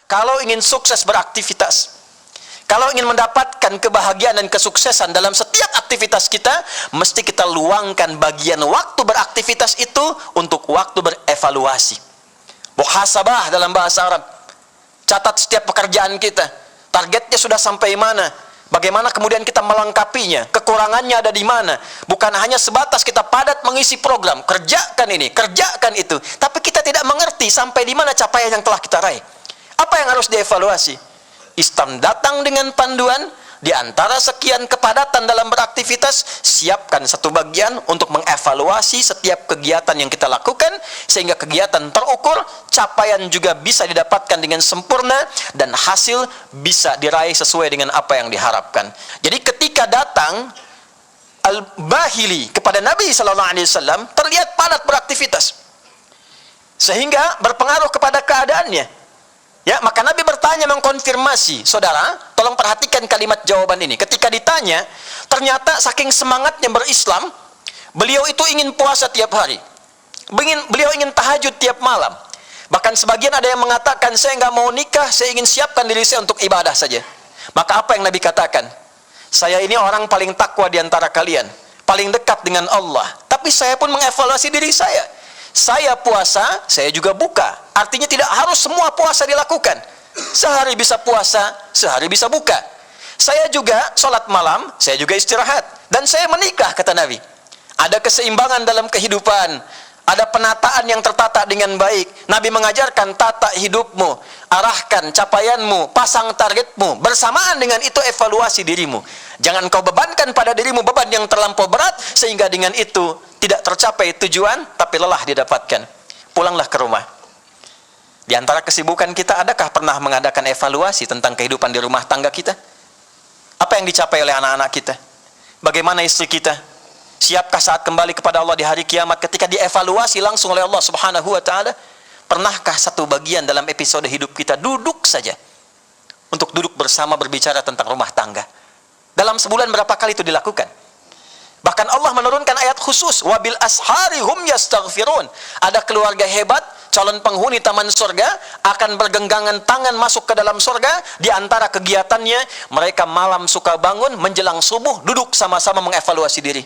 Kalau ingin sukses beraktivitas, kalau ingin mendapatkan kebahagiaan dan kesuksesan dalam setiap aktivitas kita, mesti kita luangkan bagian waktu beraktivitas itu untuk waktu berevaluasi. Muhasabah dalam bahasa Arab. Catat setiap pekerjaan kita. Targetnya sudah sampai mana? Bagaimana kemudian kita melengkapinya? Kekurangannya ada di mana? Bukan hanya sebatas kita padat mengisi program, kerjakan ini, kerjakan itu, tapi kita tidak mengerti sampai di mana capaian yang telah kita raih. Apa yang harus dievaluasi? Islam datang dengan panduan, di antara sekian kepadatan dalam beraktivitas, siapkan satu bagian untuk mengevaluasi setiap kegiatan yang kita lakukan, sehingga kegiatan terukur, capaian juga bisa didapatkan dengan sempurna, dan hasil bisa diraih sesuai dengan apa yang diharapkan. Jadi ketika datang Al-Bahili kepada Nabi SAW, terlihat padat beraktivitas, sehingga berpengaruh kepada keadaannya. Ya, maka Nabi bertanya, mengkonfirmasi. Saudara, tolong perhatikan kalimat jawaban ini. Ketika ditanya, ternyata saking semangatnya berislam, beliau itu ingin puasa tiap hari. Beliau ingin tahajud tiap malam. Bahkan sebagian ada yang mengatakan, saya nggak mau nikah, saya ingin siapkan diri saya untuk ibadah saja. Maka apa yang Nabi katakan? Saya ini orang paling takwa di antara kalian, paling dekat dengan Allah. Tapi saya pun mengevaluasi diri saya. Saya puasa, saya juga buka. Artinya tidak harus semua puasa dilakukan. Sehari bisa puasa, sehari bisa buka. Saya juga sholat malam, saya juga istirahat. Dan saya menikah, kata Nabi. Ada keseimbangan dalam kehidupan. Ada penataan yang tertata dengan baik. Nabi mengajarkan, tata hidupmu, arahkan capaianmu, pasang targetmu. Bersamaan dengan itu evaluasi dirimu. Jangan kau bebankan pada dirimu beban yang terlampau berat, sehingga dengan itu tidak tercapai tujuan, tapi lelah didapatkan. Pulanglah ke rumah. Di antara kesibukan kita, adakah pernah mengadakan evaluasi tentang kehidupan di rumah tangga kita? Apa yang dicapai oleh anak-anak kita? Bagaimana istri kita? Siapkah saat kembali kepada Allah di hari kiamat ketika dievaluasi langsung oleh Allah Subhanahu wa ta'ala? Pernahkah satu bagian dalam episode hidup kita duduk saja untuk duduk bersama berbicara tentang rumah tangga? Dalam sebulan berapa kali itu dilakukan? Bahkan Allah menurunkan ayat khusus, wabil ashari hum yastaghfirun. Ada keluarga hebat, calon penghuni taman surga, akan bergenggangan tangan masuk ke dalam surga. Di antara kegiatannya, mereka malam suka bangun menjelang subuh, duduk sama-sama mengevaluasi diri.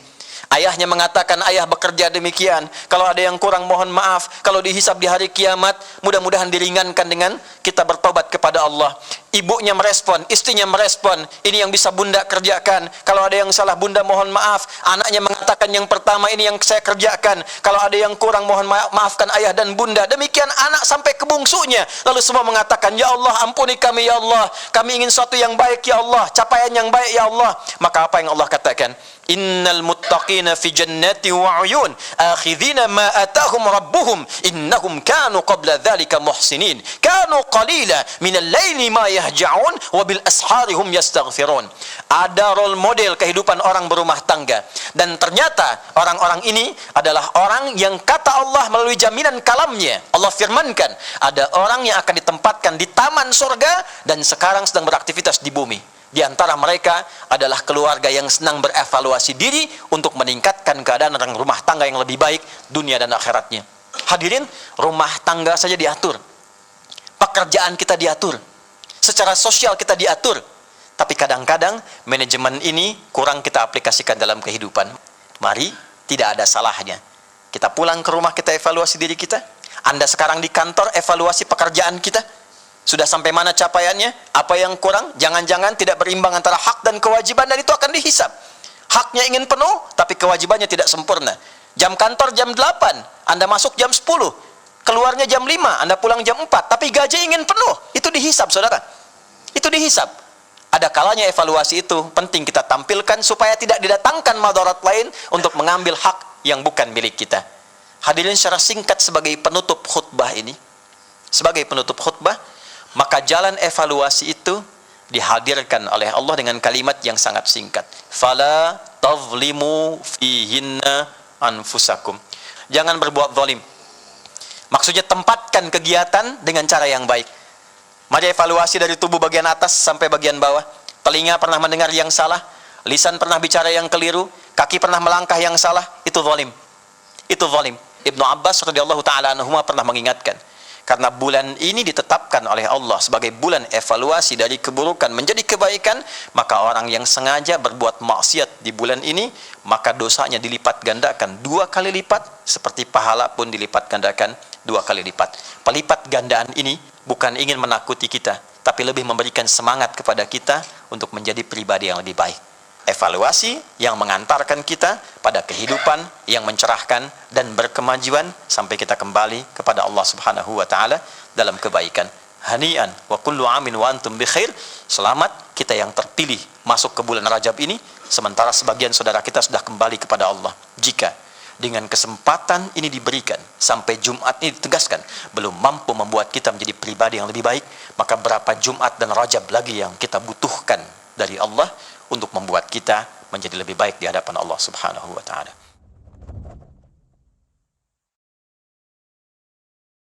Ayahnya mengatakan, ayah bekerja demikian, kalau ada yang kurang mohon maaf, kalau dihisab di hari kiamat, mudah-mudahan diringankan dengan kita bertobat kepada Allah. Ibunya merespon, istrinya merespon, ini yang bisa bunda kerjakan, kalau ada yang salah bunda mohon maaf. Anaknya mengatakan, yang pertama ini yang saya kerjakan, kalau ada yang kurang mohon maafkan ayah dan bunda. Demikian anak sampai ke bungsunya, lalu semua mengatakan, ya Allah ampuni kami ya Allah, kami ingin sesuatu yang baik ya Allah, capaian yang baik ya Allah. Maka apa yang Allah katakan? Innal muttaqina fi jannati wa uyun akhidhina ma atahum rabbuhum innahum kanu qabla dhalika muhsinin kanu qalila minal laili ma yahja'un wa bil ashari hum yastaghfirun. Ada role model kehidupan orang berumah tangga, dan ternyata orang-orang ini adalah orang yang kata Allah melalui jaminan kalamnya. Allah firmankan, ada orang yang akan ditempatkan di taman surga dan sekarang sedang beraktivitas di bumi. Di antara mereka adalah keluarga yang senang berevaluasi diri untuk meningkatkan keadaan rumah tangga yang lebih baik dunia dan akhiratnya. Hadirin, rumah tangga saja diatur, pekerjaan kita diatur, secara sosial kita diatur, tapi kadang-kadang manajemen ini kurang kita aplikasikan dalam kehidupan. Mari, tidak ada salahnya kita pulang ke rumah, kita evaluasi diri kita. Anda sekarang di kantor, evaluasi pekerjaan kita. Sudah sampai mana capaiannya? Apa yang kurang? Jangan-jangan tidak berimbang antara hak dan kewajiban, dan itu akan dihisab. Haknya ingin penuh, tapi kewajibannya tidak sempurna. Jam kantor jam 8, Anda masuk jam 10. Keluarnya jam 5, Anda pulang jam 4. Tapi gaji ingin penuh. Itu dihisab, saudara. Itu dihisab. Ada kalanya evaluasi itu penting kita tampilkan supaya tidak didatangkan madarat lain untuk mengambil hak yang bukan milik kita. Hadirin, secara singkat sebagai penutup khutbah ini, sebagai penutup khutbah, maka jalan evaluasi itu dihadirkan oleh Allah dengan kalimat yang sangat singkat. Fala tazlimu fihinna anfusakum. Jangan berbuat zalim. Maksudnya tempatkan kegiatan dengan cara yang baik. Mari evaluasi dari tubuh bagian atas sampai bagian bawah. Telinga pernah mendengar yang salah, lisan pernah bicara yang keliru, kaki pernah melangkah yang salah, itu zalim. Itu zalim. Ibnu Abbas radhiyallahu taala anhuma pernah mengingatkan, Karena bulan ini ditetapkan oleh Allah sebagai bulan evaluasi dari keburukan menjadi kebaikan, maka orang yang sengaja berbuat maksiat di bulan ini, maka dosanya dilipat gandakan 2 kali lipat, seperti pahala pun dilipat gandakan 2 kali lipat. Pelipat gandaan ini bukan ingin menakuti kita, tapi lebih memberikan semangat kepada kita untuk menjadi pribadi yang lebih baik. Evaluasi yang mengantarkan kita pada kehidupan yang mencerahkan dan berkemajuan sampai kita kembali kepada Allah Subhanahu wa taala dalam kebaikan. Hani'an wa kullu amin wa antum bi khair. Selamat kita yang terpilih masuk ke bulan Rajab ini, sementara sebagian saudara kita sudah kembali kepada Allah. Jika dengan kesempatan ini diberikan sampai Jumat ini ditegaskan belum mampu membuat kita menjadi pribadi yang lebih baik, maka berapa Jumat dan Rajab lagi yang kita butuhkan dari Allah untuk membuat kita menjadi lebih baik di hadapan Allah Subhanahu wa taala.